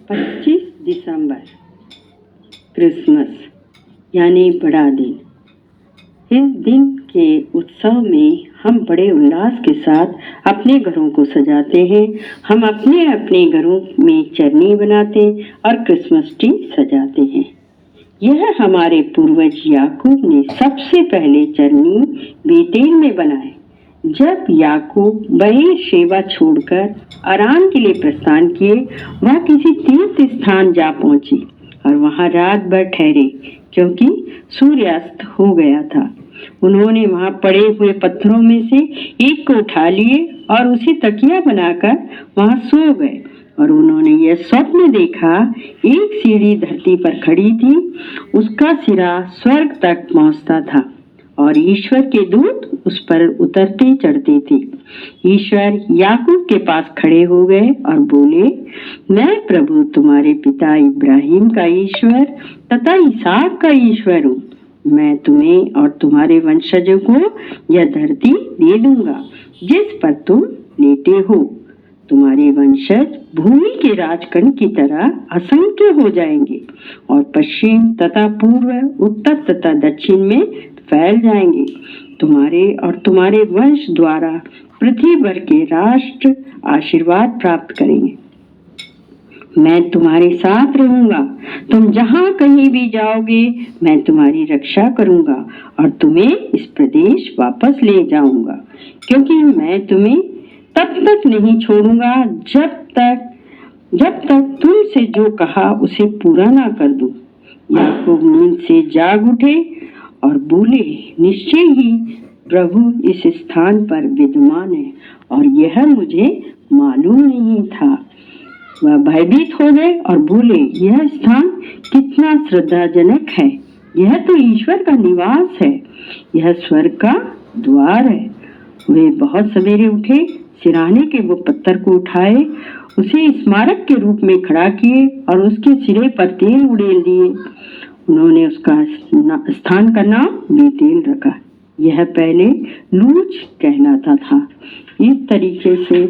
25 दिसंबर Christmas यानी बड़ा दिन। इस दिन के उत्सव में हम बड़े उल्लास के साथ अपने घरों को सजाते हैं। हम अपने अपने घरों में चरनी बनाते और क्रिसमस ट्री सजाते हैं। यह हमारे पूर्वज याकूब ने सबसे पहले चरनी बेतेल में बनाए। जब याकूब बेर्शेबा छोड़कर आराम के लिए प्रस्थान किए, वह किसी तीर्थ स्थान जा पहुंचे और वहां रात भर ठहरे क्योंकि सूर्यास्त हो गया था। उन्होंने वहां पड़े हुए पत्थरों में से एक को उठा लिए और उसे तकिया बनाकर वहां सो गए। और उन्होंने यह स्वप्न देखा, एक सीढ़ी धरती पर खड़ी थी, उसका सिरा स्वर्ग तक पहुंचता था और ईश्वर के दूत उस पर उतरते चढ़ते थे। ईश्वर याकूब के पास खड़े हो गए और बोले, मैं प्रभु तुम्हारे पिता इब्राहिम का ईश्वर तथा इसहाक का ईश्वर हूँ। मैं तुम्हें और तुम्हारे वंशजों को यह धरती दे दूंगा जिस पर तुम लेटे हो। तुम्हारे वंशज भूमि के राजकण की तरह असंख्य हो जाएंगे और पश्चिम तथा पूर्व, उत्तर तथा दक्षिण में फैल जाएंगे। तुम्हारे और तुम्हारे वंश द्वारा पृथ्वी भर के राष्ट्र आशीर्वाद प्राप्त करेंगे। मैं तुम्हारे साथ रहूंगा। तुम जहां कहीं भी जाओगे, मैं तुम्हारी रक्षा करूंगा और तुम्हें इस प्रदेश वापस ले जाऊंगा, क्योंकि मैं तुम्हें तब तक नहीं छोड़ूंगा जब तक तुमसे जो कहा उसे पूरा ना कर दूं। याकूब नींद से जाग उठे और बोले, निश्चय ही प्रभु इस स्थान पर विद्यमान है और यह मुझे मालूम नहीं था। वह भयभीत हो गए और बोले, यह स्थान कितना श्रद्धाजनक है। यह तो ईश्वर का निवास है, यह स्वर्ग का द्वार है। वे बहुत सवेरे उठे, सिरहाने के वो पत्थर को उठाए, उसे स्मारक के रूप में खड़ा किए और उसके सिरे पर तेल उड़ेल दिए। उन्होंने उसका स्थान का नाम बेतेल रखा। यह पहले लूज कहलाता था। इस तरीके से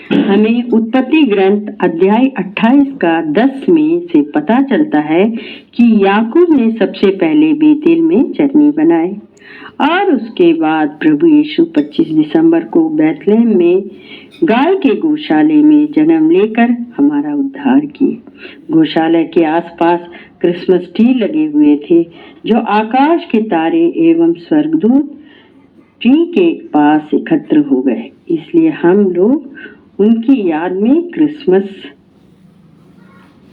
हमें उत्पत्ति ग्रंथ अध्याय 28 का 10 में से पता चलता है कि याकूब ने सबसे पहले बेतेल में चरनी बनाए और उसके बाद प्रभु यीशु 25 दिसंबर को बैतलहम में गाय के गौशाले में जन्म लेकर हमारा उद्धार किए। गौशाला के आसपास क्रिसमस ट्री लगे हुए थे, जो आकाश के तारे एवं स्वर्गदूत ट्री के पास एकत्र हो गए। इसलिए हम लोग उनकी याद में क्रिसमस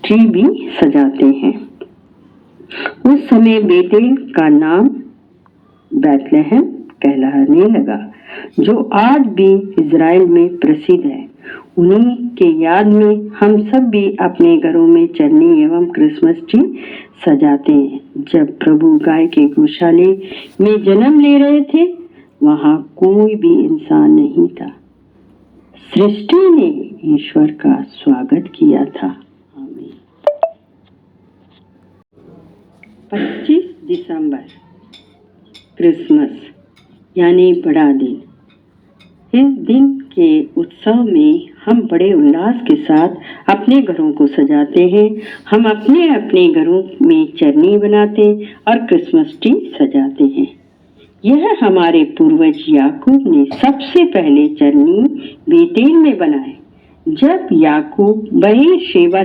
ट्री भी सजाते हैं। उस समय बेतेल का नाम बैतलहम कहलाने लगा, जो आज भी इजराइल में प्रसिद्ध है। उन्हीं के याद में हम सब भी अपने घरों में चरनी एवं क्रिसमस ट्री सजाते हैं। जब प्रभु गाय के गौशाले में जन्म ले रहे थे, वहां कोई भी इंसान नहीं था। सृष्टि ने ईश्वर का स्वागत किया था। आमीन। 25 दिसंबर क्रिसमस यानी बड़ा दिन। इस दिन के उत्सव में हम बड़े उल्लास के साथ अपने घरों को सजाते हैं। हम अपने अपने घरों में चरनी बनाते और क्रिसमस ट्री सजाते हैं। यह हमारे पूर्वज याकूब ने सबसे पहले चरनी बेतेल में बनाए। जब याकूब बेर्शेबा